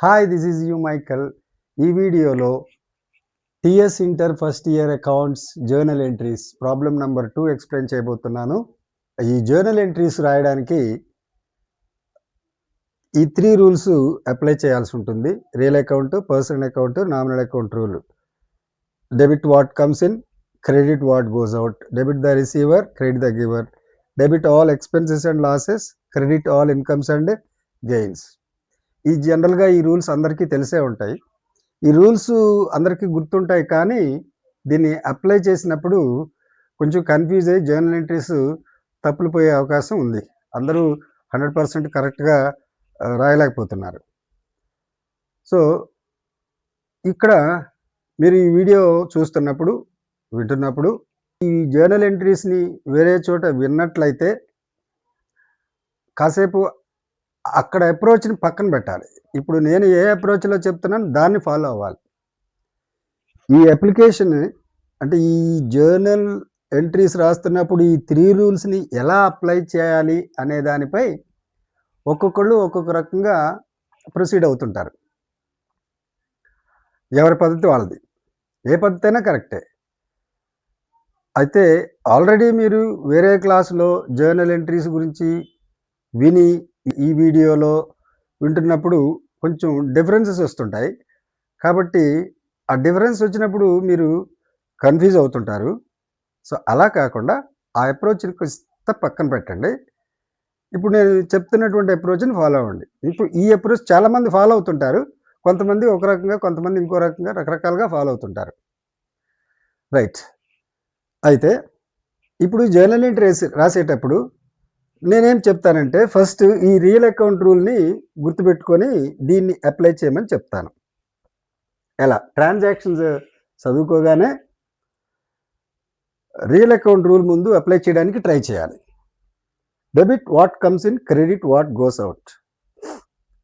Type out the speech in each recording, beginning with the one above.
Hi this is you Michael. ఈ వీడియోలో TS inter first year accounts journal entries problem number 2 explain చేయబోతున్నాను. ఈ journal entries రాయడానికి ఈ 3 రూల్స్ అప్లై చేయాల్సి ఉంటుంది. Real account, personal account, nominal account rule. Debit what comes in, credit what goes out. Debit the receiver, credit the giver. Debit all expenses and losses, credit all incomes and gains. ఈ జనరల్గా ఈ rules అందరికీ తెలిసే ఉంటాయి. ఈ rules అందరికీ గుర్తుంటాయి, కానీ దీన్ని అప్లై చేసినప్పుడు కొంచెం కన్ఫ్యూజ్ అయ్యి జర్నల్ ఎంట్రీస్ తప్పులు పోయే అవకాశం ఉంది. అందరూ 100% కరెక్ట్గా రాయలేకపోతున్నారు. సో ఇక్కడ మీరు ఈ వీడియో చూస్తున్నప్పుడు, వింటున్నప్పుడు ఈ జర్నల్ ఎంట్రీస్ని వేరే చోట విన్నట్లయితే కాసేపు అక్కడ అప్రోచ్ని పక్కన పెట్టాలి. ఇప్పుడు నేను ఏ అప్రోచ్లో చెప్తున్నాను దాన్ని ఫాలో అవ్వాలి. ఈ అప్లికేషన్ అంటే ఈ జర్నల్ ఎంట్రీస్ రాస్తున్నప్పుడు ఈ 3 రూల్స్ని ఎలా అప్లై చేయాలి అనే దానిపై ఒక్కొక్కళ్ళు ఒక్కొక్క రకంగా ప్రొసీడ్ అవుతుంటారు. ఎవరి పద్ధతి వాళ్ళది. ఏ పద్ధతి అయినా కరెక్టే. అయితే ఆల్రెడీ మీరు వేరే క్లాసులో జర్నల్ ఎంట్రీస్ గురించి విని ఈ వీడియోలో వింటున్నప్పుడు కొంచెం డిఫరెన్సెస్ వస్తుంటాయి. కాబట్టి ఆ డిఫరెన్స్ వచ్చినప్పుడు మీరు కన్ఫ్యూజ్ అవుతుంటారు. సో అలా కాకుండా ఆ అప్రోచ్ని కొంత పక్కన పెట్టండి. ఇప్పుడు నేను చెప్తున్నటువంటి అప్రోచ్ని ఫాలో అవ్వండి. ఇప్పుడు ఈ అప్రోచ్ చాలామంది ఫాలో అవుతుంటారు. కొంతమంది ఒక రకంగా, కొంతమంది ఇంకో రకంగా, రకరకాలుగా ఫాలో అవుతుంటారు. రైట్. అయితే ఇప్పుడు జర్నల్ ఎంట్రీ రాసేటప్పుడు నేనేం చెప్తానంటే, ఫస్ట్ ఈ రియల్ అకౌంట్ రూల్ని గుర్తుపెట్టుకొని దీన్ని అప్లై చేయమని చెప్తాను. ఎలా? ట్రాన్సాక్షన్స్ చదువుకోగానే రియల్ అకౌంట్ రూల్ ముందు అప్లై చేయడానికి ట్రై చేయాలి. Debit what comes in, credit what goes out.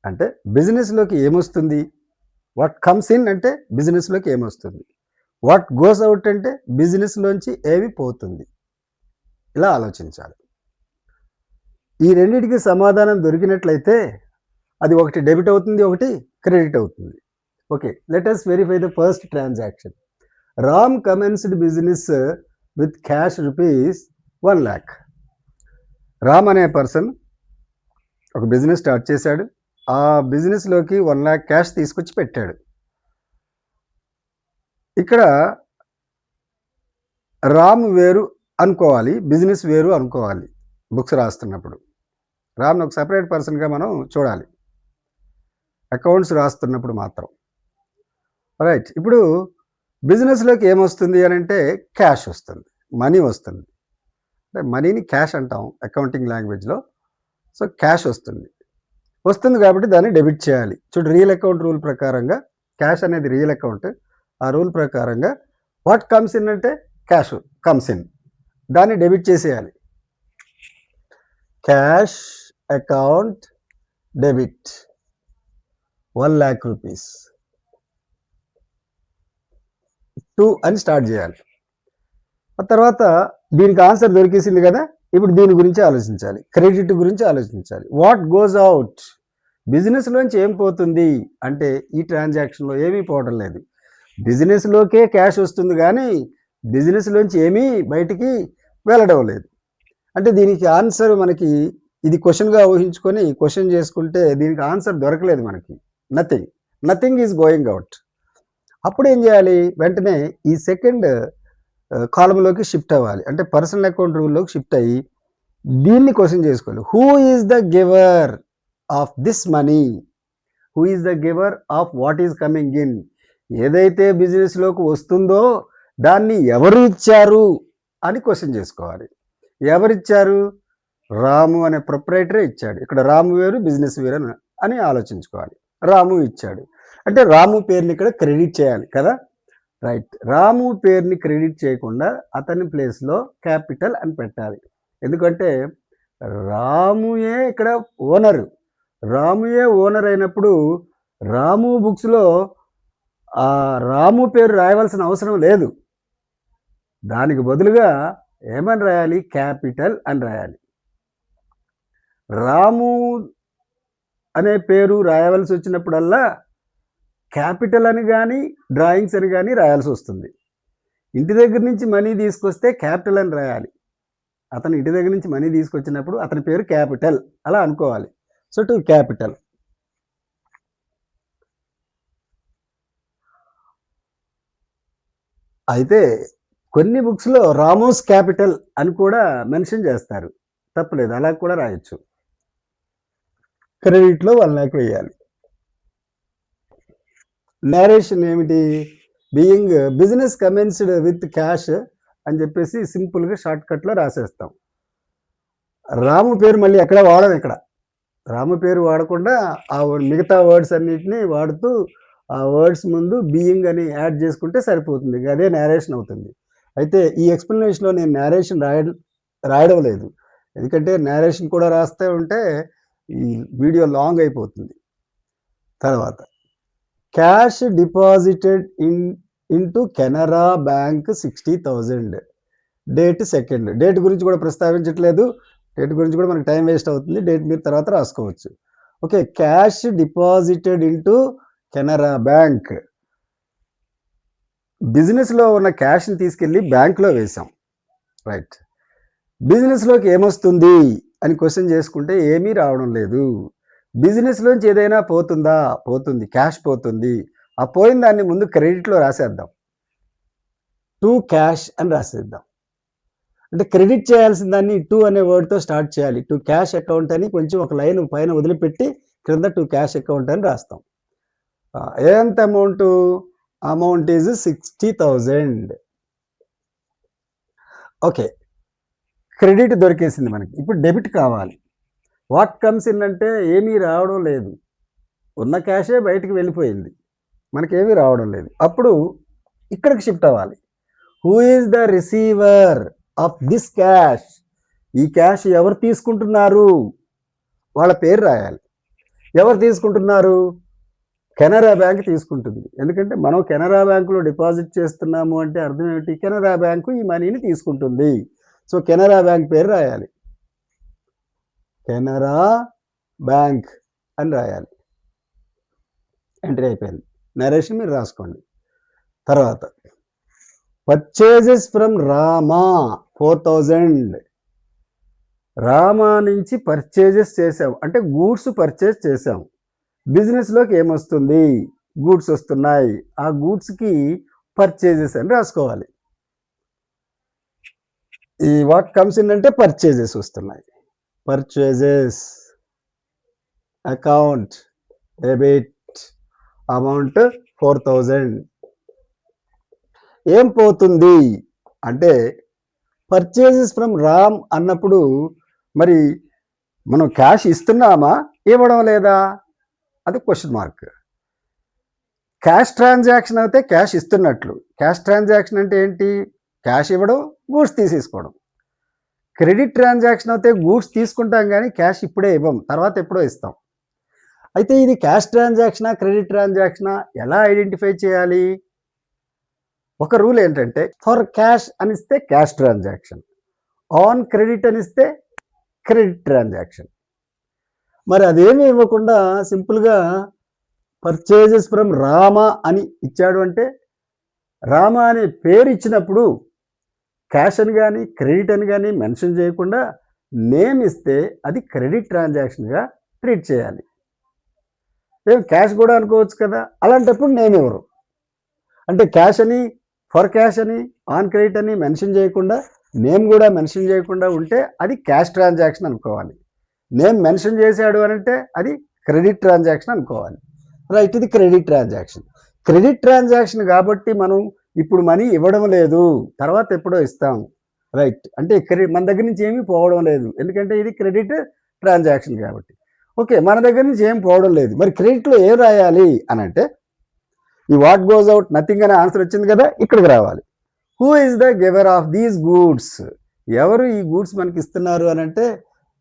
అంటే బిజినెస్లోకి ఏమొస్తుంది, వాట్ కమ్స్ ఇన్ అంటే బిజినెస్లోకి ఏమొస్తుంది, వాట్ గోస్ అవుట్ అంటే బిజినెస్లోంచి ఏవి పోతుంది. ఇలా ఆలోచించాలి. ఈ రెండింటికి సమాధానం దొరికినట్లయితే అది ఒకటి డెబిట్ అవుతుంది, ఒకటి క్రెడిట్ అవుతుంది. Okay, let us verify the first transaction. Ram commenced business with cash rupees 1 lakh. Ram అనే పర్సన్ ఒక బిజినెస్ స్టార్ట్ చేశాడు. ఆ బిజినెస్లోకి 1 lakh క్యాష్ తీసుకొచ్చి పెట్టాడు. ఇక్కడ రామ్ వేరు అనుకోవాలి, బిజినెస్ వేరు అనుకోవాలి. బుక్స్ రాస్తున్నప్పుడు రామ్ని ఒక సపరేట్ పర్సన్గా మనం చూడాలి, అకౌంట్స్ రాస్తున్నప్పుడు మాత్రం. రైట్. ఇప్పుడు బిజినెస్లోకి ఏమొస్తుంది అని అంటే క్యాష్ వస్తుంది, మనీ వస్తుంది. అంటే మనీని క్యాష్ అంటాం అకౌంటింగ్ లాంగ్వేజ్లో. సో క్యాష్ వస్తుంది కాబట్టి దాన్ని డెబిట్ చేయాలి. చూడు, రియల్ అకౌంట్ రూల్ ప్రకారంగా క్యాష్ అనేది రియల్ అకౌంట్. ఆ రూల్ ప్రకారంగా వాట్ కమ్స్ ఇన్ అంటే క్యాష్ కమ్స్ ఇన్, దాన్ని డెబిట్ చేసేయాలి. Cash account debit 1 lakh rupees 2 అని స్టార్ట్ చేయాలి. ఆ తర్వాత దీనికి ఆన్సర్ దొరికేసింది కదా, ఇప్పుడు దీని గురించి ఆలోచించాలి, క్రెడిట్ గురించి ఆలోచించాలి. వాట్ గోస్ అవుట్, బిజినెస్లోంచి ఏం పోతుంది అంటే ఈ ట్రాన్సాక్షన్లో ఏమీ పోవడం లేదు. బిజినెస్లోకే క్యాష్ వస్తుంది, కానీ బిజినెస్లోంచి ఏమీ బయటికి వెళ్ళడం లేదు. అంటే దీనికి ఆన్సర్ మనకి ఇది క్వశ్చన్గా ఊహించుకొని క్వశ్చన్ చేసుకుంటే దీనికి ఆన్సర్ దొరకలేదు మనకి. Nothing is going out. అప్పుడు ఏం చేయాలి? వెంటనే ఈ సెకండ్ కాలంలోకి షిఫ్ట్ అవ్వాలి. అంటే పర్సనల్ అకౌంట్ రూల్లోకి షిఫ్ట్ అయ్యి దీన్ని క్వశ్చన్ చేసుకోవాలి. Who is the giver of this money, who is the giver of what is coming in. ఏదైతే బిజినెస్లోకి వస్తుందో దాన్ని ఎవరు ఇచ్చారు అని క్వశ్చన్ చేసుకోవాలి. ఎవరిచ్చారు? రాము అనే ప్రొప్రైటరే ఇచ్చాడు. ఇక్కడ రాము వేరు, బిజినెస్ వేరు అని ఆలోచించుకోవాలి. రాము ఇచ్చాడు అంటే రాము పేరుని ఇక్కడ క్రెడిట్ చేయాలి కదా. రైట్. రాము పేరుని క్రెడిట్ చేయకుండా అతని ప్లేస్లో క్యాపిటల్ అని పెట్టాలి. ఎందుకంటే రాముయే ఇక్కడ ఓనరు. రాముయే ఓనర్ అయినప్పుడు రాము బుక్స్లో ఆ రాము పేరు రాయవలసిన అవసరం లేదు. దానికి బదులుగా ఏమని రాయాలి? క్యాపిటల్ అని రాయాలి. రాము అనే పేరు రాయవలసి వచ్చినప్పుడల్లా క్యాపిటల్ అని కానీ డ్రాయింగ్స్ అని కానీ రాయాల్సి వస్తుంది. ఇంటి దగ్గర నుంచి మనీ తీసుకొస్తే క్యాపిటల్ అని రాయాలి. అతను ఇంటి దగ్గర నుంచి మనీ తీసుకొచ్చినప్పుడు అతని పేరు క్యాపిటల్ అలా అనుకోవాలి. So to capital. అయితే కొన్ని బుక్స్లో రామోస్ క్యాపిటల్ అని కూడా మెన్షన్ చేస్తారు. తప్పలేదు, అలా కూడా రాయొచ్చు. క్రెడిట్లో 1 lakh వేయాలి. నేరేషన్ ఏమిటి? Being business commenced with cash అని చెప్పేసి సింపుల్గా షార్ట్ కట్లో రాసేస్తాం. రాము పేరు మళ్ళీ ఎక్కడ వాడడం, ఇక్కడ రాము పేరు వాడకుండా ఆ మిగతా వర్డ్స్ అన్నిటినీ వాడుతూ ఆ వర్డ్స్ ముందు బీయింగ్ అని యాడ్ చేసుకుంటే సరిపోతుంది. అదే నేరేషన్ అవుతుంది. అయితే ఈ ఎక్స్ప్లెనేషన్లో నేను నేరేషన్ రాయడం లేదు, ఎందుకంటే నేరేషన్ కూడా రాస్తే ఉంటే ఈ వీడియో లాంగ్ అయిపోతుంది. తర్వాత cash deposited into Canara bank 60,000. Date 2nd. Date గురించి కూడా ప్రస్తావించట్లేదు, డేట్ గురించి కూడా మనకు టైం వేస్ట్ అవుతుంది. డేట్ మీరు తర్వాత రాసుకోవచ్చు. Okay, cash deposited into Canara bank. బిజినెస్లో ఉన్న క్యాష్ని తీసుకెళ్ళి బ్యాంకులో వేసాం. రైట్. బిజినెస్లోకి ఏమొస్తుంది అని క్వశ్చన్ చేసుకుంటే ఏమీ రావడం లేదు. బిజినెస్లోంచి ఏదైనా పోతుందా? పోతుంది, క్యాష్ పోతుంది. ఆ పోయిన దాన్ని ముందు క్రెడిట్లో రాసేద్దాం. టు క్యాష్ అని రాసేద్దాం. అంటే క్రెడిట్ చేయాల్సిన దాన్ని టు అనే వర్డ్తో స్టార్ట్ చేయాలి. టు క్యాష్ అకౌంట్ అని కొంచెం ఒక లైన్ పైన వదిలిపెట్టి క్రింద టు క్యాష్ అకౌంట్ అని రాస్తాం. ఎంత amount? Amount is 60,000. Okay, credit దొరికేసింది మనకి. ఇప్పుడు డెబిట్ కావాలి. వాట్ కమ్స్ ఇన్ అంటే ఏమీ రావడం లేదు, ఉన్న క్యాషే బయటికి వెళ్ళిపోయింది, మనకేమీ రావడం లేదు. అప్పుడు ఇక్కడికి షిఫ్ట్ అవ్వాలి. Who is the receiver of this cash? ఈ క్యాష్ ఎవరు తీసుకుంటున్నారు? వాళ్ళ పేరు రాయాలి. ఎవరు తీసుకుంటున్నారు? కెనరా బ్యాంక్ తీసుకుంటుంది. ఎందుకంటే మనం కెనరా బ్యాంకులో డిపాజిట్ చేస్తున్నాము అంటే అర్థం ఏమిటి? కెనరా బ్యాంకు ఈ మనీని తీసుకుంటుంది. సో కెనరా బ్యాంక్ పేరు రాయాలి. కెనరా బ్యాంక్ అని రాయాలి. ఎంట్రీ అయిపోయింది. నరేషన్ మీరు రాసుకోండి. తర్వాత పర్చేజెస్ ఫ్రమ్ రామా 4,000. రామా నుంచి పర్చేజెస్ చేసాం అంటే గూడ్స్ పర్చేజ్ చేసాం. బిజినెస్లోకి ఏమొస్తుంది? గూడ్స్ వస్తున్నాయి. ఆ గూడ్స్కి పర్చేజెస్ అని రాసుకోవాలి. ఈ వాట్ కమ్స్ ఇన్ అంటే పర్చేజెస్ వస్తున్నాయి. Purchases account debit amount 4,000. ఏం పోతుంది అంటే పర్చేజెస్ ఫ్రమ్ రామ్ అన్నప్పుడు మరి మనం క్యాష్ ఇస్తున్నామా, ఇవ్వడం లేదా? అది క్వశ్చన్ మార్క్. క్యాష్ ట్రాన్సాక్షన్ అయితే క్యాష్ ఇస్తున్నట్లు. క్యాష్ ట్రాన్సాక్షన్ అంటే ఏంటి? క్యాష్ ఇవ్వడం, గూడ్స్ తీసేసుకోవడం. క్రెడిట్ ట్రాన్సాక్షన్ అయితే గూడ్స్ తీసుకుంటాం కానీ క్యాష్ ఇప్పుడే ఇవ్వం, తర్వాత ఎప్పుడో ఇస్తాం. అయితే ఇది క్యాష్ ట్రాన్సాక్షనా క్రెడిట్ ట్రాన్సాక్షనా ఎలా ఐడెంటిఫై చేయాలి? ఒక రూల్ ఏంటంటే ఫర్ క్యాష్ అనిస్తే క్యాష్ ట్రాన్సాక్షన్, ఆన్ క్రెడిట్ అనిస్తే క్రెడిట్ ట్రాన్సాక్షన్. మరి అదేమీ ఇవ్వకుండా సింపుల్గా పర్చేజెస్ ఫ్రమ్ రామా అని ఇచ్చాడు అంటే రామా అనే పేరు ఇచ్చినప్పుడు క్యాష్ అని కానీ క్రెడిట్ అని కానీ మెన్షన్ చేయకుండా నేమ్ ఇస్తే అది క్రెడిట్ ట్రాన్సాక్షన్గా ట్రీట్ చేయాలి. ఏం క్యాష్ కూడా అనుకోవచ్చు కదా, అలాంటప్పుడు నేమ్ ఇవ్వరు. అంటే క్యాష్ అని, ఫర్ క్యాష్ అని, ఆన్ క్రెడిట్ అని మెన్షన్ చేయకుండా నేమ్ కూడా మెన్షన్ చేయకుండా ఉంటే అది క్యాష్ ట్రాన్సాక్షన్ అనుకోవాలి. నేమ్ మెన్షన్ చేశాడు అని అంటే అది క్రెడిట్ ట్రాన్సాక్షన్ అనుకోవాలి. రైట్, ఇది క్రెడిట్ ట్రాన్సాక్షన్. క్రెడిట్ ట్రాన్సాక్షన్ కాబట్టి మనం ఇప్పుడు మనీ ఇవ్వడం లేదు, తర్వాత ఎప్పుడో ఇస్తాం. రైట్, అంటే మన దగ్గర నుంచి ఏమీ పోవడం లేదు, ఎందుకంటే ఇది క్రెడిట్ ట్రాన్సాక్షన్ కాబట్టి. ఓకే, మన దగ్గర నుంచి ఏం పోవడం లేదు. మరి క్రెడిట్లో ఏం రాయాలి అని అంటే ఈ వాట్ గోస్ అవుట్ నథింగ్ అనే ఆన్సర్ వచ్చింది కదా, ఇక్కడికి రావాలి. Who is the giver of these goods? ఎవరు ఈ గూడ్స్ మనకి ఇస్తున్నారు అని అంటే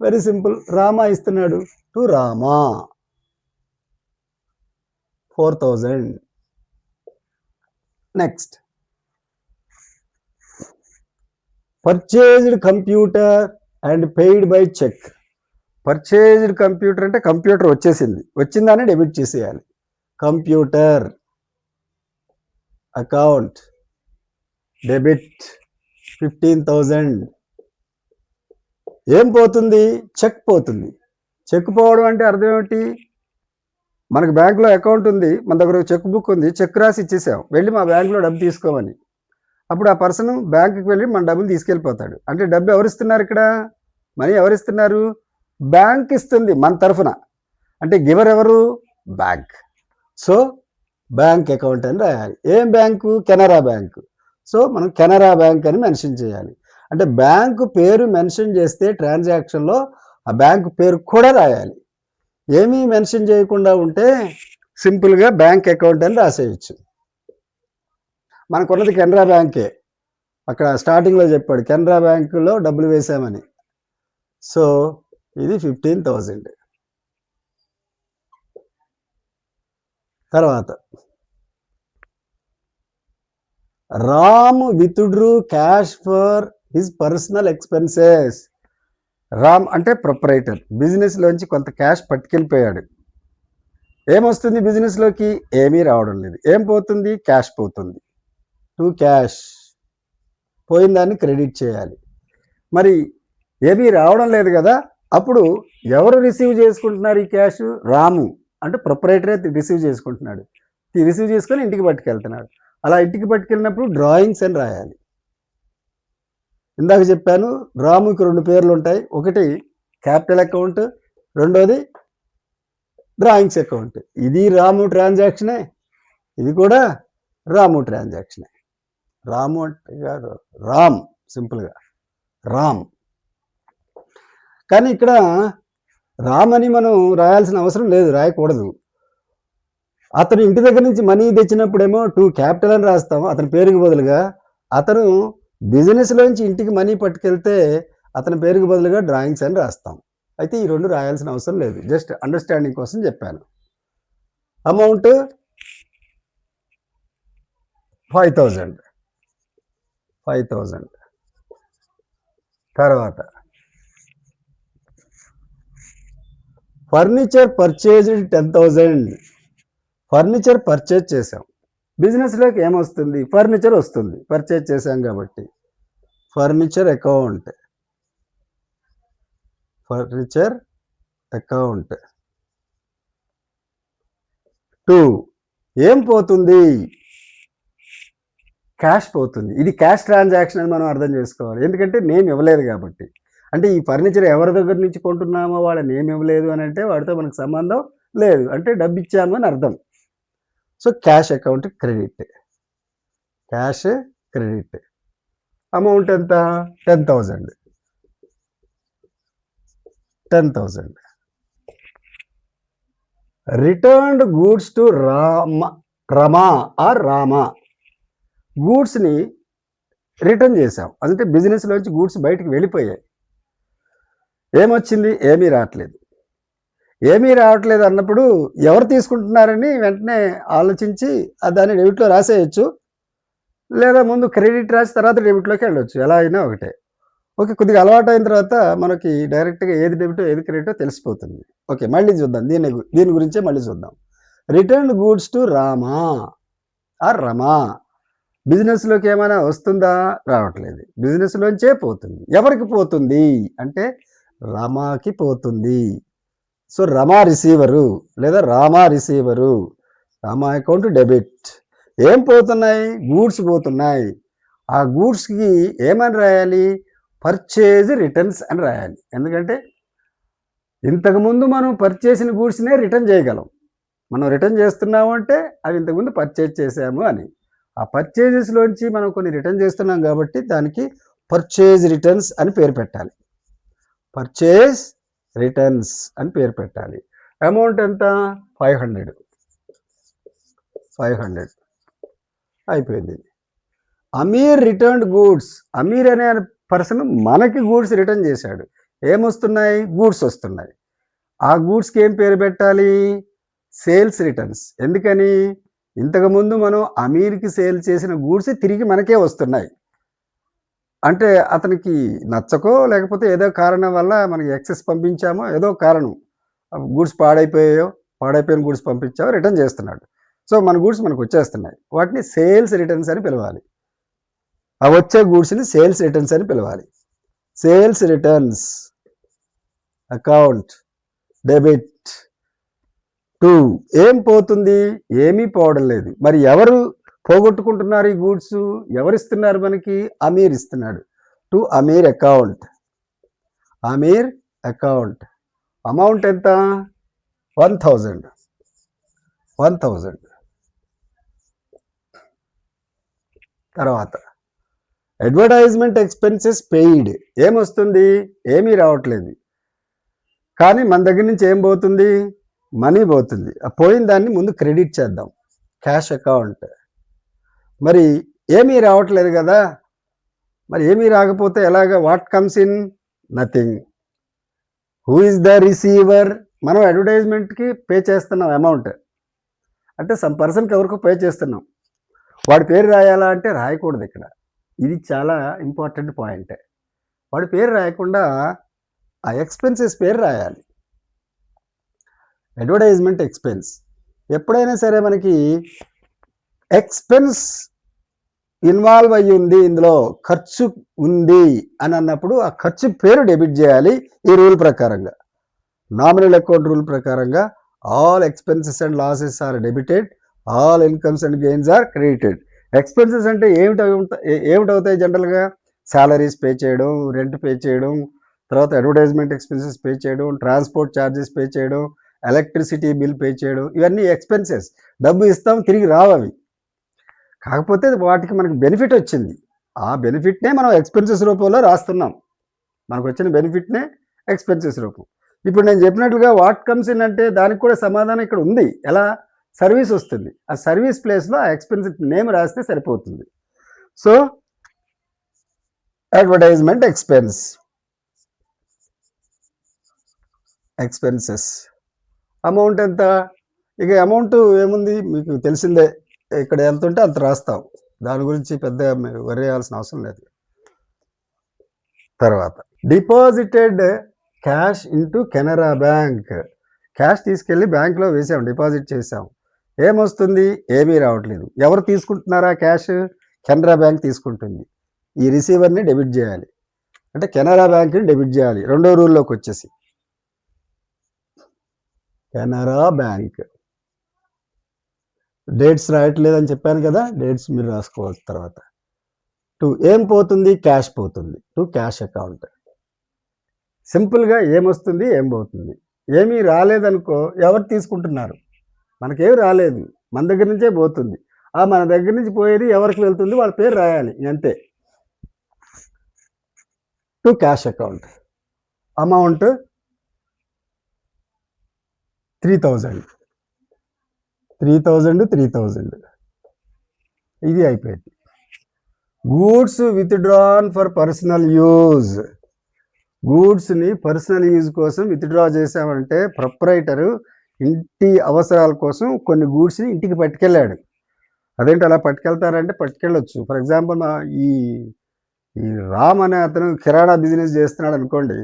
వెరీ సింపుల్, రామా ఇస్తున్నాడు. To Rama 4,000. Next purchased computer and paid by cheque. Purchased computer అంటే కంప్యూటర్ వచ్చేసింది, వచ్చిందని డెబిట్ చేసేయాలి. Computer account debit 15,000. ఏం పోతుంది? చెక్ పోతుంది. చెక్ పోవడం అంటే అర్థం ఏమిటి? మనకు బ్యాంకులో అకౌంట్ ఉంది, మన దగ్గర చెక్ బుక్ ఉంది, చెక్ రాసి ఇచ్చేసాం, వెళ్ళి మా బ్యాంకులో డబ్బు తీసుకోమని. అప్పుడు ఆ పర్సన్ బ్యాంకుకి వెళ్ళి మన డబ్బులు తీసుకెళ్ళిపోతాడు. అంటే డబ్బు ఎవరిస్తున్నారు ఇక్కడ? మనీ ఎవరిస్తున్నారు? బ్యాంక్ ఇస్తుంది మన తరఫున. అంటే గివర్ ఎవరు? బ్యాంక్. సో బ్యాంక్ అకౌంట్ అని రాయాలి. ఏం బ్యాంకు? కెనరా బ్యాంకు. సో మనం కెనరా బ్యాంక్ అని మెన్షన్ చేయాలి. అంటే బ్యాంకు పేరు మెన్షన్ చేస్తే ట్రాన్సాక్షన్లో ఆ బ్యాంకు పేరు కూడా రాయాలి. ఏమీ మెన్షన్ చేయకుండా ఉంటే సింపుల్గా బ్యాంక్ అకౌంట్ అని రాసేయచ్చు. మనకున్నది కెనరా బ్యాంకే. అక్కడ స్టార్టింగ్లో చెప్పాడు కెనరా బ్యాంకులో డబ్బులు వేసామని. సో ఇది 15,000. తర్వాత Ram withdrew cash for his personal expenses. Ram అంటే ప్రొపరైటర్, బిజినెస్లోంచి కొంత క్యాష్ పట్టుకెళ్ళిపోయాడు. ఏమొస్తుంది బిజినెస్లోకి? ఏమీ రావడం లేదు. ఏం పోతుంది? క్యాష్ పోతుంది. To cash. పోయిన దాన్ని క్రెడిట్ చేయాలి. మరి ఏమీ రావడం లేదు కదా, అప్పుడు ఎవరు రిసీవ్ చేసుకుంటున్నారు ఈ క్యాష్? రాము అంటే ప్రొపరైటరే రిసీవ్ చేసుకుంటున్నాడు. రిసీవ్ చేసుకొని ఇంటికి పట్టుకెళ్తున్నాడు. అలా ఇంటికి పట్టుకెళ్ళినప్పుడు డ్రాయింగ్స్ అని రాయాలి. ఇందాక చెప్పాను రాముకి 2 పేర్లు ఉంటాయి. ఒకటి క్యాపిటల్ అకౌంట్, రెండోది డ్రాయింగ్స్ అకౌంట్. ఇది రాము ట్రాన్సాక్షనే, ఇది కూడా రాము ట్రాన్సాక్షనే. రాము అంటే కాదు, రామ్, సింపుల్గా రామ్. కానీ ఇక్కడ రామ్ అని మనం రాయాల్సిన అవసరం లేదు, రాయకూడదు. అతను ఇంటి దగ్గర నుంచి మనీ తెచ్చినప్పుడేమో టు క్యాపిటల్ అని రాస్తాం అతని పేరుకి బదులుగా. అతను బిజినెస్లోంచి ఇంటికి మనీ పట్టుకెళ్తే అతని పేరుకి బదులుగా డ్రాయింగ్స్ అని రాస్తాం. అయితే ఈ 2 రాయాల్సిన అవసరం లేదు, జస్ట్ అండర్స్టాండింగ్ కోసం చెప్పాను. అమౌంట్ 5,000. తర్వాత ఫర్నిచర్ పర్చేజ్డ్ 10,000. ఫర్నిచర్ పర్చేజ్ చేసాం. బిజినెస్లోకి ఏమొస్తుంది? ఫర్నిచర్ వస్తుంది, పర్చేజ్ చేసాం కాబట్టి. Furniture account 2. ఏం పోతుంది? క్యాష్ పోతుంది. ఇది క్యాష్ ట్రాన్సాక్షన్ అని మనం అర్థం చేసుకోవాలి, ఎందుకంటే నేమ్ ఇవ్వలేదు కాబట్టి. అంటే ఈ ఫర్నిచర్ ఎవరి దగ్గర నుంచి కొంటున్నామో వాళ్ళ నేమ్ ఇవ్వలేదు అని అంటే వాడితో మనకు సంబంధం లేదు, అంటే డబ్బు ఇచ్చాము అని అర్థం. So cash account credit. Amount ఎంత? 10,000. Returned goods to Rama. గూడ్స్ని రిటర్న్ చేసాం, అంటే బిజినెస్లోంచి గూడ్స్ బయటికి వెళ్ళిపోయాయి. ఏమొచ్చింది? ఏమీ రావట్లేదు అన్నప్పుడు ఎవరు తీసుకుంటున్నారని వెంటనే ఆలోచించి దాన్ని డెబిట్లో రాసేయచ్చు, లేదా ముందు క్రెడిట్ రాసి తర్వాత డెబిట్లోకి వెళ్ళొచ్చు, ఎలా అయినా ఒకటే. ఓకే, కొద్దిగా అలవాటు అయిన తర్వాత మనకి డైరెక్ట్గా ఏది డెబిటో ఏది క్రెడిటో తెలిసిపోతుంది. ఓకే, మళ్ళీ చూద్దాం, దీని గురించే మళ్ళీ చూద్దాం. రిటర్న్ గూడ్స్ టు రమా. బిజినెస్లోకి ఏమైనా వస్తుందా? రావట్లేదు, బిజినెస్లోంచే పోతుంది. ఎవరికి పోతుంది అంటే రమాకి పోతుంది. సో రమా రిసీవరు లేదా Rama receiver. Rama account debit. ఏం పోతున్నాయి? గూడ్స్ పోతున్నాయి. ఆ గూడ్స్కి ఏమని రాయాలి? పర్చేజ్ రిటర్న్స్ అని రాయాలి. ఎందుకంటే ఇంతకుముందు మనం పర్చేసిన గూడ్స్నే రిటర్న్ చేయగలం. మనం రిటర్న్ చేస్తున్నాము అంటే అవి ఇంతకుముందు పర్చేజ్ చేసాము అని. ఆ పర్చేజెస్లోంచి మనం కొన్ని రిటర్న్ చేస్తున్నాం కాబట్టి దానికి పర్చేజ్ రిటర్న్స్ అని పేరు పెట్టాలి. పర్చేజ్ రిటర్న్స్ అని పేరు పెట్టాలి. అమౌంట్ ఎంత? 500. అయిపోయింది. Aamir returned goods. అమీర్ అనే పర్సన్ మనకి గూడ్స్ రిటర్న్ చేశాడు. ఏమొస్తున్నాయి? గూడ్స్ వస్తున్నాయి. ఆ గూడ్స్కి ఏం పేరు పెట్టాలి? Sales returns. ఎందుకని? ఇంతకుముందు మనం అమీర్కి సేల్ చేసిన గూడ్స్ తిరిగి మనకే వస్తున్నాయి. అంటే అతనికి నచ్చకో లేకపోతే ఏదో కారణం వల్ల మనకి ఎక్సెస్ పంపించామో, ఏదో కారణం గూడ్స్ పాడైపోయిన గూడ్స్ పంపించామో రిటర్న్ చేస్తున్నాడు. సో మన గూడ్స్ మనకు వచ్చేస్తున్నాయి, వాటిని సేల్స్ రిటర్న్స్ అని పిలవాలి. ఆ వచ్చే గూడ్స్ని సేల్స్ రిటర్న్స్ అని పిలవాలి. Sales returns account debit. 2 ఏం పోతుంది? ఏమీ పోవడం లేదు. మరి ఎవరు పోగొట్టుకుంటున్నారు ఈ గూడ్స్? ఎవరిస్తున్నారు మనకి? అమీర్ ఇస్తున్నాడు. To Ameer account. Ameer account. Amount ఎంత? 1000. 1000. తర్వాత అడ్వర్టైజ్మెంట్ ఎక్స్పెన్సెస్ పెయిడ్. ఏమొస్తుంది? ఏమీ రావట్లేదు. కానీ మన దగ్గర నుంచి ఏం పోతుంది? మనీ పోతుంది. ఆ పోయిన దాన్ని ముందు క్రెడిట్ చేద్దాం, క్యాష్ అకౌంట్. మరి ఏమీ రావట్లేదు కదా, మరి ఏమీ రాకపోతే ఎలాగ? What comes in? Nothing. Who is the receiver? మనం అడ్వర్టైజ్మెంట్కి పే చేస్తున్నాం అమౌంట్, అంటే సమ్ పర్సన్కి ఎవరికో పే చేస్తున్నాం. వాడి పేరు రాయాలా అంటే రాయకూడదు ఇక్కడ. ఇది చాలా ఇంపార్టెంట్ పాయింట్. వాడి పేరు రాయకుండా ఆ ఎక్స్పెన్సెస్ పేరు రాయాలి. Advertisement expense. ఎప్పుడైనా సరే మనకి ఎక్స్పెన్స్ ఇన్వాల్వ్ అయ్యి ఉంది, ఇందులో ఖర్చు ఉంది అని అన్నప్పుడు ఆ ఖర్చు పేరు డెబిట్ చేయాలి. ఈ రూల్ ప్రకారంగా, నామినల్ అకౌంట్ రూల్ ప్రకారంగా all expenses and losses are debited, all incomes and gains are credited. Expenses అంటే ఏమిటవుతాయి జనరల్గా? శాలరీస్ పే చేయడం, రెంట్ పే చేయడం, తర్వాత అడ్వర్టైజ్మెంట్ ఎక్స్పెన్సెస్ పే చేయడం, ట్రాన్స్పోర్ట్ ఛార్జెస్ పే చేయడం, ఎలక్ట్రిసిటీ బిల్ పే చేయడం, ఇవన్నీ ఎక్స్పెన్సెస్. డబ్బు ఇస్తాం, తిరిగి రావు అవి. కాకపోతే వాటికి మనకి బెనిఫిట్ వచ్చింది, ఆ బెనిఫిట్నే మనం ఎక్స్పెన్సెస్ రూపంలో రాస్తున్నాం. మనకు వచ్చిన బెనిఫిట్నే ఎక్స్పెన్సెస్ రూపం. ఇప్పుడు నేను చెప్పినట్లుగా వాట్ కమ్స్ ఇన్ అంటే దానికి కూడా సమాధానం ఇక్కడ ఉంది. ఎలా? సర్వీస్ వస్తుంది. ఆ సర్వీస్ ప్లేస్లో ఆ ఎక్స్పెన్సెస్ నేమ్ రాస్తే సరిపోతుంది. So advertisement expense, expenses. Amount ఎంత? ఇక అమౌంట్ ఏముంది మీకు తెలిసిందే, ఇక్కడ ఎంత ఉంటే అంత రాస్తాం, దాని గురించి పెద్ద వరి చేయాల్సిన అవసరం లేదు. తర్వాత deposited cash into Canara bank. Cash తీసుకెళ్ళి బ్యాంక్లో వేసాం, డిపాజిట్ చేసాం. ఏమొస్తుంది? ఏమీ రావట్లేదు. ఎవరు తీసుకుంటున్నారా క్యాష్? కెనరా బ్యాంక్ తీసుకుంటుంది. ఈ రిసీవర్ని డెబిట్ చేయాలి, అంటే కెనరా బ్యాంక్ని డెబిట్ చేయాలి. రెండో రూల్లోకి వచ్చేసి కెనరా బ్యాంక్. డేట్స్ రాయట్లేదని చెప్పాను కదా, డేట్స్ మీరు రాసుకోవచ్చు. తర్వాత 2 ఏం పోతుంది? క్యాష్ పోతుంది. To cash account. సింపుల్గా ఏమొస్తుంది, ఏం పోతుంది. ఏమీ రాలేదనుకో, ఎవరు తీసుకుంటున్నారు? మనకేమి రాలేదు, మన దగ్గర నుంచే పోతుంది. ఆ మన దగ్గర నుంచి పోయేది ఎవరికి వెళ్తుంది? వాళ్ళ పేరు రాయాలి, అంతే. To cash account. అమౌంట్ 3000. 3000 ఇది అయిపోయింది. Goods withdrawn for personal use. గూడ్స్ని పర్సనల్ యూజ్ కోసం విత్డ్రా చేసామంటే ప్రొప్రైటరు ఇంటి అవసరాల కోసం కొన్ని గూడ్స్ని ఇంటికి పట్టుకెళ్ళాడు. అదేంటి అలా పట్టుకెళ్తారంటే పట్టుకెళ్ళొచ్చు. ఫర్ ఎగ్జాంపుల్ ఈ రామ్ అనే అతను కిరాణా బిజినెస్ చేస్తున్నాడు అనుకోండి,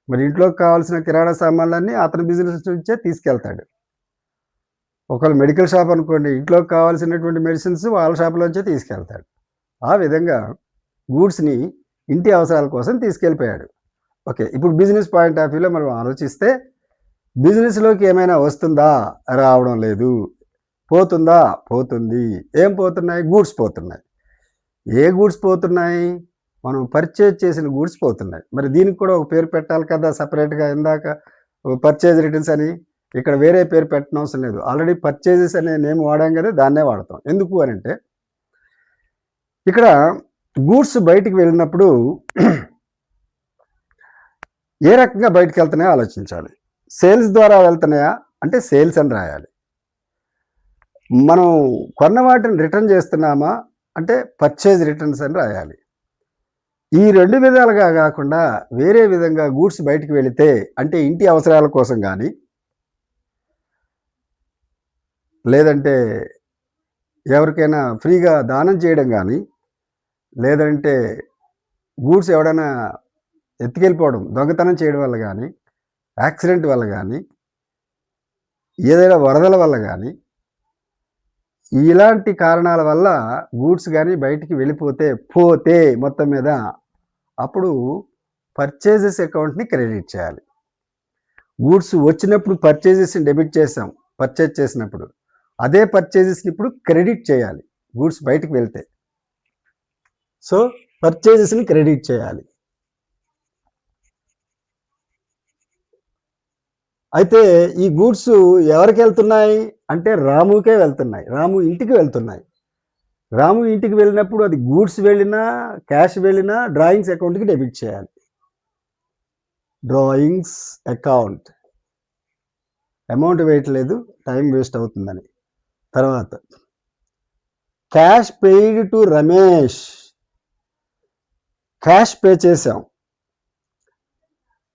మరి ఇంట్లోకి కావాల్సిన కిరాణా సామాన్లన్నీ అతని బిజినెస్ నుంచే తీసుకెళ్తాడు. ఒకవేళ మెడికల్ షాప్ అనుకోండి, ఇంట్లోకి కావాల్సినటువంటి మెడిసిన్స్ వాళ్ళ షాప్లోంచే తీసుకెళ్తాడు. ఆ విధంగా గూడ్స్ని ఇంటి అవసరాల కోసం తీసుకెళ్ళిపోయాడు. ఓకే, ఇప్పుడు బిజినెస్ పాయింట్ ఆఫ్ వ్యూలో మనం ఆలోచిస్తే బిజినెస్లోకి ఏమైనా వస్తుందా? రావడం లేదు. పోతుందా? పోతుంది. ఏం పోతున్నాయి? గూడ్స్ పోతున్నాయి. ఏ గూడ్స్ పోతున్నాయి? మనం పర్చేజ్ చేసిన గూడ్స్ పోతున్నాయి. మరి దీనికి కూడా ఒక పేరు పెట్టాలి కదా సపరేట్గా. ఇందాక పర్చేజ్ రిటర్న్స్ అని, ఇక్కడ వేరే పేరు పెట్టనవసరం లేదు. ఆల్రెడీ పర్చేజెస్ అనే నేమ్ వాడాం కదా, దాన్నే వాడతాం. ఎందుకు అని అంటే ఇక్కడ గూడ్స్ బయటికి వెళ్ళినప్పుడు ఏ రకంగా బయటకు వెళ్తున్నాయో ఆలోచించాలి. సేల్స్ ద్వారా వెళ్తున్నాయా అంటే సేల్స్ అని రాయాలి. మనం కొన్న వాటిని రిటర్న్ చేస్తున్నామా అంటే పర్చేజ్ రిటర్న్స్ అని రాయాలి. ఈ 2 విధాలుగా కాకుండా వేరే విధంగా గూడ్స్ బయటికి వెళితే, అంటే ఇంటి అవసరాల కోసం కానీ, లేదంటే ఎవరికైనా ఫ్రీగా దానం చేయడం కానీ, లేదంటే గూడ్స్ ఎవడైనా ఎత్తుకెళ్ళిపోవడం, దొంగతనం చేయడం వల్ల కానీ, యాక్సిడెంట్ వల్ల కానీ, ఏదైనా వరదల వల్ల కానీ, ఇలాంటి కారణాల వల్ల గూడ్స్ కానీ బయటికి పోతే మొత్తం మీద అప్పుడు పర్చేజెస్ అకౌంట్ని క్రెడిట్ చేయాలి. గూడ్స్ వచ్చినప్పుడు పర్చేజెస్ని డెబిట్ చేసాం పర్చేజ్ చేసినప్పుడు, అదే పర్చేజెస్ని ఇప్పుడు క్రెడిట్ చేయాలి గూడ్స్ బయటికి వెళ్తే. సో పర్చేజెస్ని క్రెడిట్ చేయాలి. అయితే ఈ గూడ్స్ ఎవరికి వెళ్తున్నాయి అంటే రాముకే వెళ్తున్నాయి, రాము ఇంటికి వెళ్తున్నాయి. రాము ఇంటికి వెళ్ళినప్పుడు అది గూడ్స్ వెళ్ళినా క్యాష్ వెళ్ళినా డ్రాయింగ్స్ అకౌంట్కి డెబిట్ చేయాలి. డ్రాయింగ్స్ అకౌంట్ అమౌంట్ వేయట్లేదు, టైం వేస్ట్ అవుతుందని. తర్వాత cash paid to Ramesh, cash pay చేసాం.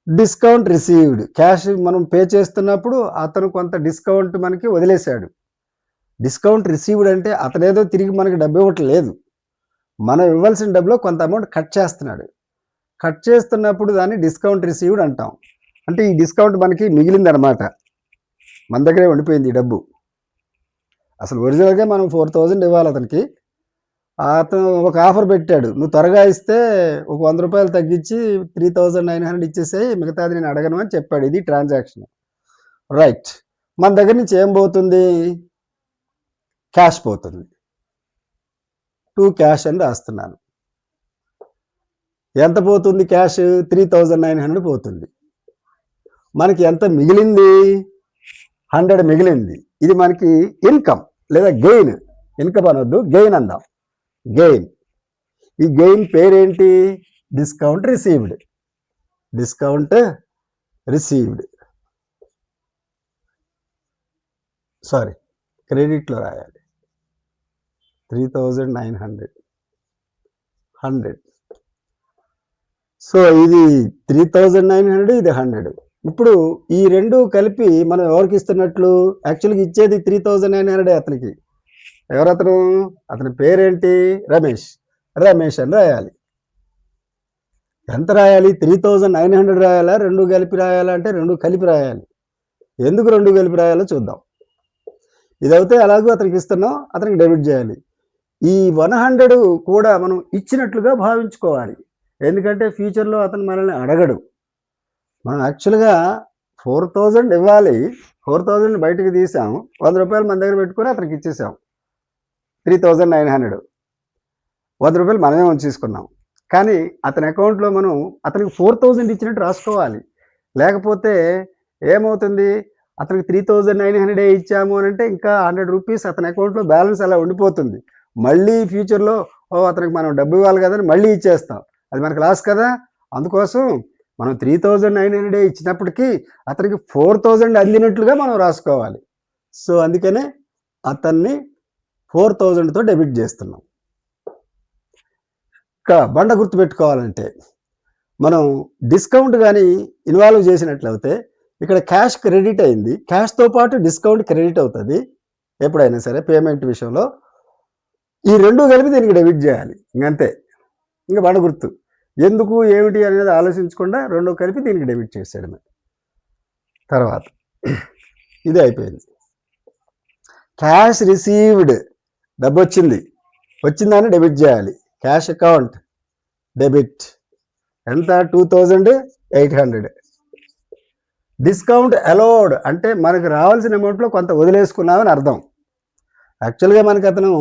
డిస్కౌంట్ రిసీవ్డ్, క్యాష్ మనం పే చేస్తున్నప్పుడు అతను కొంత డిస్కౌంట్ మనకి వదిలేశాడు. డిస్కౌంట్ రిసీవ్డ్ అంటే అతనేదో తిరిగి మనకి డబ్బు ఇవ్వట్లేదు, మనం ఇవ్వాల్సిన డబ్బులో కొంత అమౌంట్ కట్ చేస్తున్నాడు. కట్ చేస్తున్నప్పుడు దాన్ని డిస్కౌంట్ రిసీవ్డ్ అంటాం. అంటే ఈ డిస్కౌంట్ మనకి మిగిలిందనమాట, మన దగ్గరే ఉండిపోయింది ఈ డబ్బు. అసలు ఒరిజినల్గా మనం 4000 ఇవ్వాలి అతనికి. అతను ఒక ఆఫర్ పెట్టాడు, నువ్వు త్వరగా ఇస్తే ఒక 100 రూపాయలు తగ్గించి 3900 ఇచ్చేసాయి, మిగతాది నేను అడగను అని చెప్పాడు. ఇది ట్రాన్సాక్షన్. రైట్, మన దగ్గర నుంచి ఏం పోతుంది? క్యాష్ పోతుంది. టు క్యాష్ అని రాస్తున్నాను. ఎంత పోతుంది క్యాష్? 3900 పోతుంది. మనకి ఎంత మిగిలింది? 100 మిగిలింది. ఇది మనకి ఇన్కమ్ లేదా గెయిన్. ఇన్కమ్ అనొద్దు, గెయిన్ అందాం. గెయిన్. ఈ గెయిన్ పేరేంటి? Discount received. Discount received, sorry క్రెడిట్లో రాయాలి. 3900 100. సో ఇది 3900, ఇది 100. ఇప్పుడు ఈ రెండు కలిపి మనం ఎవరికి ఇస్తున్నట్లు? యాక్చువల్గా ఇచ్చేది 3900 అతనికి. ఎవరతను? అతని పేరేంటి? రమేష్. రమేష్ అని రాయాలి. ఎంత రాయాలి? 3900 రాయాలా, రెండు కలిపి రాయాలా అంటే రెండు కలిపి రాయాలి. ఎందుకు రెండు కలిపి రాయాలో చూద్దాం. ఇదైతే అలాగూ అతనికి ఇస్తున్నాం, అతనికి డెబిట్ చేయాలి. ఈ 100 కూడా మనం ఇచ్చినట్లుగా భావించుకోవాలి, ఎందుకంటే ఫ్యూచర్లో అతను మనల్ని అడగడు. మనం యాక్చువల్గా 4000 ఇవ్వాలి, 4000 బయటకు తీసాం, 100 రూపాయలు మన దగ్గర పెట్టుకొని అతనికి ఇచ్చేసాం. 3900, 100 రూపాయలు మనమే ఉంచేసుకున్నాం. కానీ అతని అకౌంట్లో మనం అతనికి 4000 ఇచ్చినట్టు రాసుకోవాలి. లేకపోతే ఏమవుతుంది? అతనికి 3900 ఇచ్చాము అని అంటే ఇంకా 100 రూపీస్ అతని అకౌంట్లో బ్యాలెన్స్ అలా ఉండిపోతుంది. మళ్ళీ ఫ్యూచర్లో అతనికి మనం డబ్బు ఇవ్వాలి కదని మళ్ళీ ఇచ్చేస్తాం, అది మనకు లాస్ కదా. అందుకోసం మనం 3900 ఇచ్చినప్పటికీ అతనికి 4000 అందినట్లుగా మనం రాసుకోవాలి. సో అందుకనే అతన్ని 4000తో డెబిట్ చేస్తున్నాం. ఇంకా బండ గుర్తు పెట్టుకోవాలంటే, మనం డిస్కౌంట్ కానీ ఇన్వాల్వ్ చేసినట్లయితే ఇక్కడ క్యాష్ క్రెడిట్ అయింది, క్యాష్తో పాటు డిస్కౌంట్ క్రెడిట్ అవుతుంది ఎప్పుడైనా సరే పేమెంట్ విషయంలో. ఈ రెండు కలిపి దీనికి డెబిట్ చేయాలి, ఇంకంతే. ఇంకా బండ గుర్తు ఎందుకు ఏమిటి అనేది ఆలోచించకుండా రెండు కలిపి దీనికి డెబిట్ చేసేయడమే. తర్వాత ఇది అయిపోయింది. క్యాష్ రిసీవ్డ్, డబ్బు వచ్చిందని డెబిట్ చేయాలి. Cash account debit. ఎంత? 2800. డిస్కౌంట్ అలౌడ్ అంటే మనకు రావాల్సిన అమౌంట్లో కొంత వదిలేసుకున్నామని అర్థం. యాక్చువల్గా మనకి అతను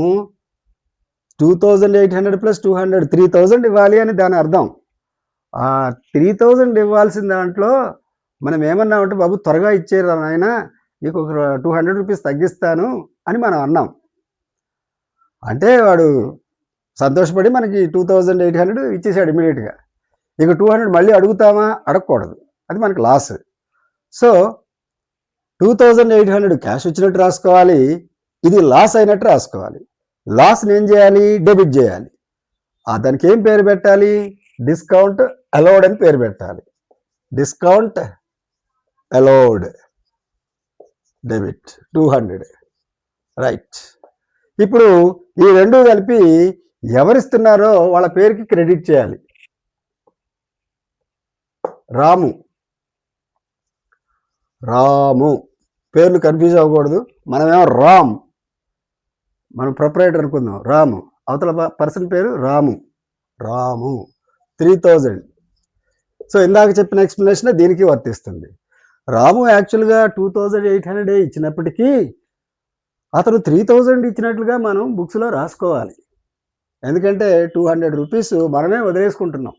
2800 ప్లస్ 200 3000 ఇవ్వాలి అని దాని అర్థం. ఆ 3000 ఇవ్వాల్సిన దాంట్లో మనం ఏమన్నామంటే, బాబు త్వరగా ఇచ్చేరా నాయన, నీకు ఒక 200 రూపీస్ తగ్గిస్తాను అని మనం అన్నాం. అంటే వాడు సంతోషపడి మనకి 2800 ఇచ్చేసాడు ఇమీడియట్గా. ఇక 200 మళ్ళీ అడుగుతామా? అడగకూడదు, అది మనకి లాస్. సో 2800 క్యాష్ వచ్చినట్టు రాసుకోవాలి, ఇది లాస్ అయినట్టు రాసుకోవాలి. లాస్ని ఏం చేయాలి? డెబిట్ చేయాలి. దానికి ఏం పేరు పెట్టాలి? డిస్కౌంట్ అలౌడ్ అని పేరు పెట్టాలి. Discount allowed debit 200. రైట్. ఇప్పుడు ఈ రెండు కలిపి ఎవరిస్తున్నారో వాళ్ళ పేరుకి క్రెడిట్ చేయాలి. రాము, రాము పేర్లు కన్ఫ్యూజ్ అవ్వకూడదు. మనమేమో రామ్, మనం ప్రొపరేటర్ అనుకుందాం, రాము. అవతల పర్సన్ పేరు రాము. 3000. సో ఇందాక చెప్పిన ఎక్స్ప్లెనేషన్ దీనికి వర్తిస్తుంది. రాము యాక్చువల్గా 2800 ఇచ్చినప్పటికీ అతను 3000 ఇచ్చినట్లుగా మనం బుక్స్లో రాసుకోవాలి. ఎందుకంటే 200 రూపీస్ మనమే వదిలేసుకుంటున్నాం.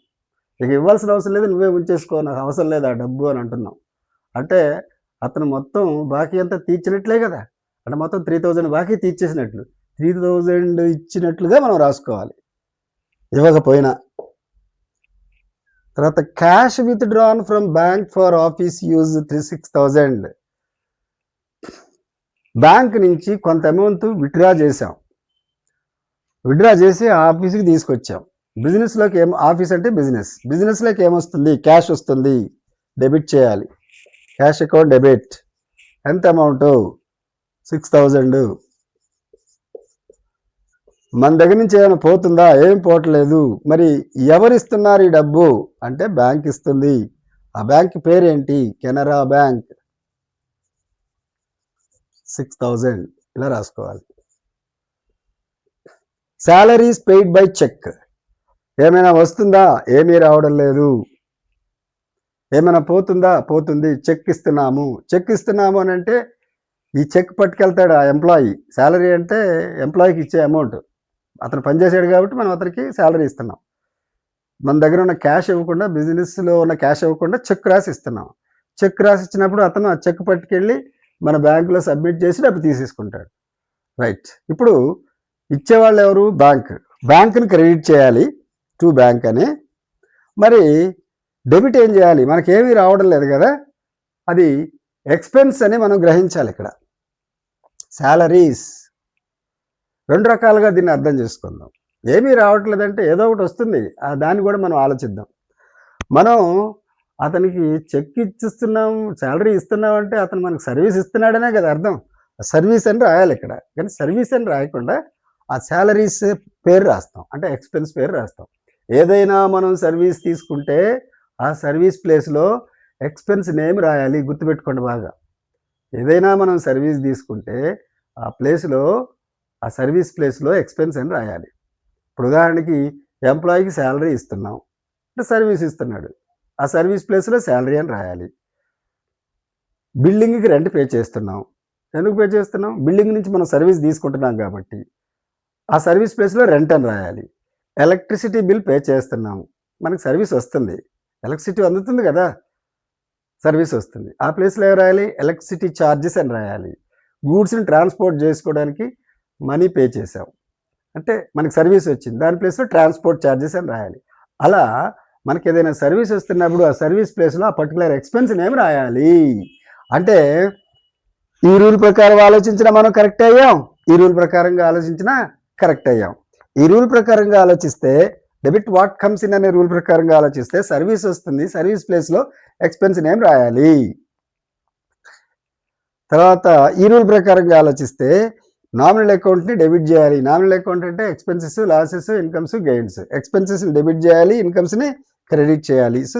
ఇక ఇవ్వాల్సిన అవసరం లేదు, నువ్వే ఉంచేసుకో, నాకు అవసరం లేదు ఆ డబ్బు అని అంటున్నాం. అంటే అతను మొత్తం బాకీ అంతా తీర్చినట్లే కదా, అంటే మొత్తం 3000 బాకీ తీర్చేసినట్లు, 3000 ఇచ్చినట్లుగా మనం రాసుకోవాలి ఇవ్వకపోయినా. తర్వాత cash withdrawn from bank for office use 6000. Bank నుంచి కొంత అమౌంట్ విత్డ్రా చేసాం, విత్డ్రా చేసి ఆఫీస్కి తీసుకొచ్చాం. బిజినెస్లోకి ఆఫీస్ అంటే బిజినెస్లోకి ఏమొస్తుంది, క్యాష్ వస్తుంది, డెబిట్ చేయాలి. Cash account debit. ఎంత అమౌంట్? 6000. మన దగ్గర నుంచి ఏమైనా పోతుందా? ఏం పోవట్లేదు. మరి ఎవరిస్తున్నారు ఈ డబ్బు అంటే బ్యాంక్ ఇస్తుంది. ఆ బ్యాంక్ పేరేంటి? కెనరా బ్యాంక్. 6000 ఇలా రాసుకోవాలి. Salaries paid by cheque. ఏమైనా వస్తుందా? ఏమీ రావడం లేదు. ఏమైనా పోతుందా? పోతుంది. చెక్ ఇస్తున్నాము. చెక్ ఇస్తున్నాము అని అంటే ఈ చెక్ పట్టుకెళ్తాడు ఆ ఎంప్లాయీ. శాలరీ అంటే ఎంప్లాయీకి ఇచ్చే అమౌంట్. అతను పనిచేసాడు కాబట్టి మనం అతనికి శాలరీ ఇస్తున్నాం. మన దగ్గర ఉన్న క్యాష్ ఇవ్వకుండా, బిజినెస్లో ఉన్న క్యాష్ ఇవ్వకుండా చెక్ రాసి ఇస్తున్నాం. చెక్ రాసి ఇచ్చినప్పుడు అతను ఆ చెక్ పట్టుకెళ్ళి మన బ్యాంకులో సబ్మిట్ చేసి డబ్బు తీసేసుకుంటాడు. రైట్. ఇప్పుడు ఇచ్చేవాళ్ళు ఎవరు? బ్యాంక్. బ్యాంకుని క్రెడిట్ చేయాలి టు బ్యాంక్ అని. మరి డెబిట్ ఏం చేయాలి? మనకేమీ రావడం లేదు కదా, అది ఎక్స్పెన్స్ అని మనం గ్రహించాలి. ఇక్కడ శాలరీస్. 2 రకాలుగా దీన్ని అర్థం చేసుకుందాం. ఏమీ రావట్లేదంటే ఏదో ఒకటి వస్తుంది, దాన్ని కూడా మనం ఆలోచిద్దాం. మనం అతనికి చెక్ ఇచ్చిస్తున్నాం, శాలరీ ఇస్తున్నాం అంటే అతను మనకు సర్వీస్ ఇస్తున్నాడనే కదా అర్థం. సర్వీస్ అని రాయాలి ఇక్కడ. కానీ సర్వీస్ అని రాయకుండా ఆ శాలరీస్ పేరు రాస్తాం, అంటే ఎక్స్పెన్స్ పేరు రాస్తాం. ఏదైనా మనం సర్వీస్ తీసుకుంటే ఆ సర్వీస్ ప్లేస్లో ఎక్స్పెన్స్ నేమ్ రాయాలి, గుర్తుపెట్టుకోండి బాగా. ఏదైనా మనం సర్వీస్ తీసుకుంటే ఆ ప్లేస్లో, ఆ సర్వీస్ ప్లేస్లో ఎక్స్పెన్స్ అని రాయాలి. ఇప్పుడు ఉదాహరణకి ఎంప్లాయీకి శాలరీ ఇస్తున్నాం అంటే సర్వీస్ ఇస్తున్నాడు, ఆ సర్వీస్ ప్లేస్లో శాలరీ అని రాయాలి. బిల్డింగ్కి రెంట్ పే చేస్తున్నాం. ఎందుకు పే చేస్తున్నాం? బిల్డింగ్ నుంచి మనం సర్వీస్ తీసుకుంటున్నాం కాబట్టి ఆ సర్వీస్ ప్లేస్లో రెంట్ అని రాయాలి. ఎలక్ట్రిసిటీ బిల్ పే చేస్తున్నాము, మనకి సర్వీస్ వస్తుంది, ఎలక్ట్రిసిటీ అందుతుంది కదా, సర్వీస్ వస్తుంది. ఆ ప్లేస్లో ఏం రాయాలి? ఎలక్ట్రిసిటీ ఛార్జెస్ అని రాయాలి. గూడ్స్ని ట్రాన్స్పోర్ట్ చేసుకోవడానికి మనీ పే చేసాం అంటే మనకి సర్వీస్ వచ్చింది, దాని ప్లేస్లో ట్రాన్స్పోర్ట్ ఛార్జెస్ అని రాయాలి. అలా మనకి ఏదైనా సర్వీస్ వస్తున్నప్పుడు ఆ సర్వీస్ ప్లేస్లో ఆ పర్టికులర్ ఎక్స్పెన్స్ ఏమి రాయాలి. అంటే ఈ రూల్ ప్రకారం ఆలోచించినా మనం కరెక్ట్ అయ్యాం, ఈ రూల్ ప్రకారంగా ఆలోచించినా కరెక్ట్ అయ్యాం. ఈ రూల్ ప్రకారంగా ఆలోచిస్తే డెబిట్ వాట్ కమ్స్ ఇన్ అనే రూల్ ప్రకారంగా ఆలోచిస్తే సర్వీస్ వస్తుంది, సర్వీస్ ప్లేస్లో ఎక్స్పెన్స్ నేమ్ రాయాలి. తర్వాత ఈ రూల్ ప్రకారంగా ఆలోచిస్తే నామినల్ అకౌంట్ని డెబిట్ చేయాలి. నామినల్ అకౌంట్ అంటే ఎక్స్పెన్సెస్, లాసెస్, ఇన్కమ్స్, గెయిన్స్. ఎక్స్పెన్సెస్ని డెబిట్ చేయాలి, ఇన్కమ్స్ని క్రెడిట్ చేయాలి. So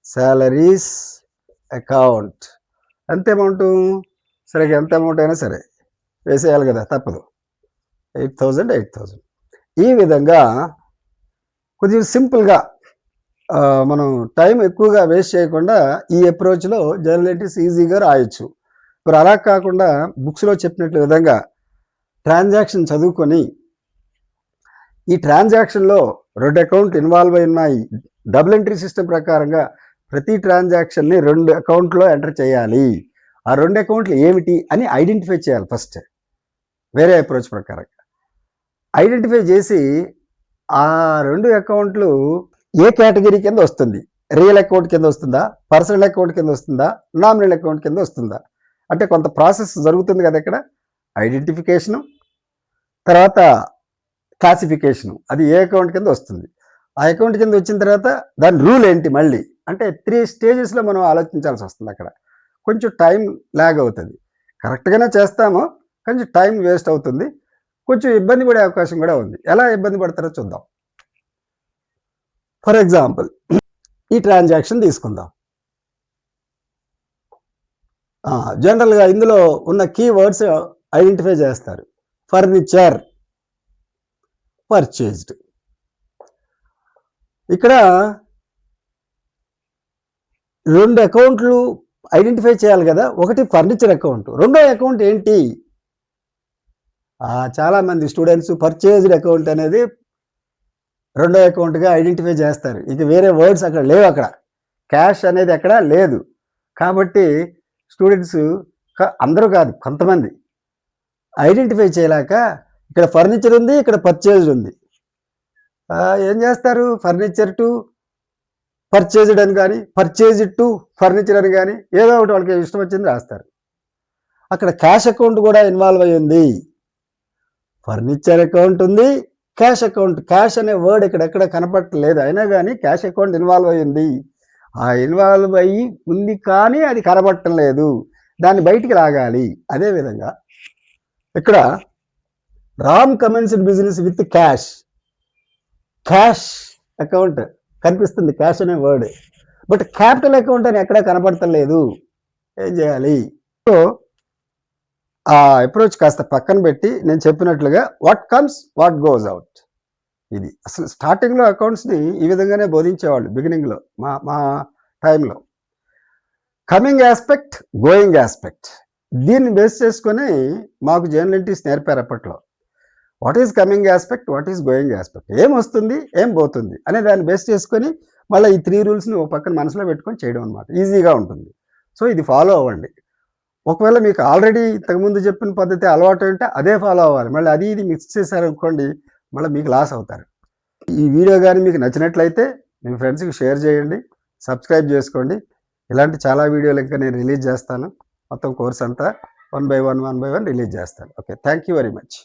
salaries account. ఎంత అమౌంట్? సరే, ఎంత అమౌంట్ అయినా సరే వేసేయాలి కదా, తప్పదు. 8000. ఈ విధంగా కొంచెం సింపుల్గా మనం టైం ఎక్కువగా వేస్ట్ చేయకుండా ఈ అప్రోచ్లో జర్నల్ ఎంట్రీస్ ఈజీగా రాయొచ్చు. ఇప్పుడు అలా కాకుండా బుక్స్లో చెప్పినట్లు విధంగా ట్రాన్సాక్షన్ చదువుకొని ఈ ట్రాన్సాక్షన్లో 2 అకౌంట్లు ఇన్వాల్వ్ అయి ఉన్నాయి, డబుల్ ఎంట్రీ సిస్టమ్ ప్రకారంగా ప్రతి ట్రాన్సాక్షన్ని 2 అకౌంట్లో ఎంటర్ చేయాలి. ఆ 2 అకౌంట్లు ఏమిటి అని ఐడెంటిఫై చేయాలి ఫస్ట్, వేరే అప్రోచ్ ప్రకారంగా ఐడెంటిఫై చేసి ఆ 2 అకౌంట్లు ఏ కేటగిరీ కింద వస్తుంది, రియల్ అకౌంట్ కింద వస్తుందా, పర్సనల్ అకౌంట్ కింద వస్తుందా, నామినల్ అకౌంట్ కింద వస్తుందా, అంటే కొంత ప్రాసెస్ జరుగుతుంది కదా ఇక్కడ. ఐడెంటిఫికేషను, తర్వాత క్లాసిఫికేషను, అది ఏ అకౌంట్ కింద వస్తుంది. ఆ అకౌంట్ కింద వచ్చిన తర్వాత దాని రూల్ ఏంటి మళ్ళీ, అంటే 3 స్టేజెస్లో మనం ఆలోచించాల్సి వస్తుంది. అక్కడ కొంచెం టైం ల్యాగ్ అవుతుంది. కరెక్ట్గానే చేస్తాము, కొంచెం టైం వేస్ట్ అవుతుంది, కొంచెం ఇబ్బంది పడే అవకాశం కూడా ఉంది. ఎలా ఇబ్బంది పడతారో చూద్దాం. ఫర్ ఎగ్జాంపుల్ ఈ ట్రాన్సాక్షన్ తీసుకుందాం. జనరల్గా ఇందులో ఉన్న కీవర్డ్స్ ఐడెంటిఫై చేస్తారు. Furniture purchased. ఇక్కడ 2 అకౌంట్లు ఐడెంటిఫై చేయాలి కదా. ఒకటి ఫర్నిచర్ అకౌంట్, రెండో అకౌంట్ ఏంటి? చాలామంది స్టూడెంట్స్ పర్చేజ్డ్ అకౌంట్ అనేది రెండో అకౌంట్గా ఐడెంటిఫై చేస్తారు. ఇక వేరే వర్డ్స్ అక్కడ లేవు, అక్కడ క్యాష్ అనేది అక్కడ లేదు. కాబట్టి స్టూడెంట్స్ అందరూ కాదు, కొంతమంది ఐడెంటిఫై చేయలేక ఇక్కడ ఫర్నిచర్ ఉంది, ఇక్కడ పర్చేజ్డ్ ఉంది. ఏం చేస్తారు? ఫర్నిచర్ టు పర్చేజ్డ్ అని కానీ, పర్చేజ్డ్ టు ఫర్నిచర్ అని కానీ, ఏదో ఒకటి వాళ్ళకి ఇష్టం వచ్చింది రాస్తారు. అక్కడ క్యాష్ అకౌంట్ కూడా ఇన్వాల్వ్ అయ్యి ఉంది. ఫర్నిచర్ అకౌంట్ ఉంది, క్యాష్ అకౌంట్. క్యాష్ అనే వర్డ్ ఇక్కడెక్కడ కనపడలేదు, అయినా కానీ క్యాష్ అకౌంట్ ఇన్వాల్వ్ అయ్యింది. ఇన్వాల్వ్ అయ్యి ఉంది కానీ అది కనబడటం లేదు, దాన్ని బయటికి లాగాలి. అదేవిధంగా ఇక్కడ Ram commenced business with cash. Cash account కనిపిస్తుంది, క్యాష్ అనే వర్డ్, బట్ క్యాపిటల్ అకౌంట్ అని ఎక్కడా కనపడటం లేదు. ఏం చేయాలి? సో ఆ అప్రోచ్ కాస్త పక్కన పెట్టి నేను చెప్పినట్లుగా what comes what goes out. ఇది అసలు స్టార్టింగ్లో అకౌంట్స్ని ఈ విధంగానే బోధించేవాళ్ళు బిగినింగ్లో, మా టైంలో. కమింగ్ ఆస్పెక్ట్, గోయింగ్ ఆస్పెక్ట్, దీన్ని బేస్ చేసుకొని మాకు జర్నలిటీస్ నేర్పారు అప్పట్లో. What is coming aspect, what is going aspect, ఏం వస్తుంది ఏం పోతుంది అనే దాన్ని బేస్ చేసుకొని మళ్ళీ ఈ 3 రూల్స్ని ఒక పక్కన మనసులో పెట్టుకొని చేయడం అనమాట. ఈజీగా ఉంటుంది. సో ఇది ఫాలో అవ్వండి. ఒకవేళ మీకు ఆల్రెడీ ఇంతకుముందు చెప్పిన పద్ధతి అలవాటు ఉంటే అదే ఫాలో అవ్వాలి. మళ్ళీ అది ఇది మిక్స్ చేశారనుకోండి, మళ్ళీ మీకు లాస్ అవుతారు. ఈ వీడియో కానీ మీకు నచ్చినట్లయితే మీ ఫ్రెండ్స్కి షేర్ చేయండి, సబ్స్క్రైబ్ చేసుకోండి. ఇలాంటి చాలా వీడియోలు ఇంకా నేను రిలీజ్ చేస్తాను. మొత్తం కోర్స్ అంతా 1 by 1 రిలీజ్ చేస్తాను. Okay, thank you very much.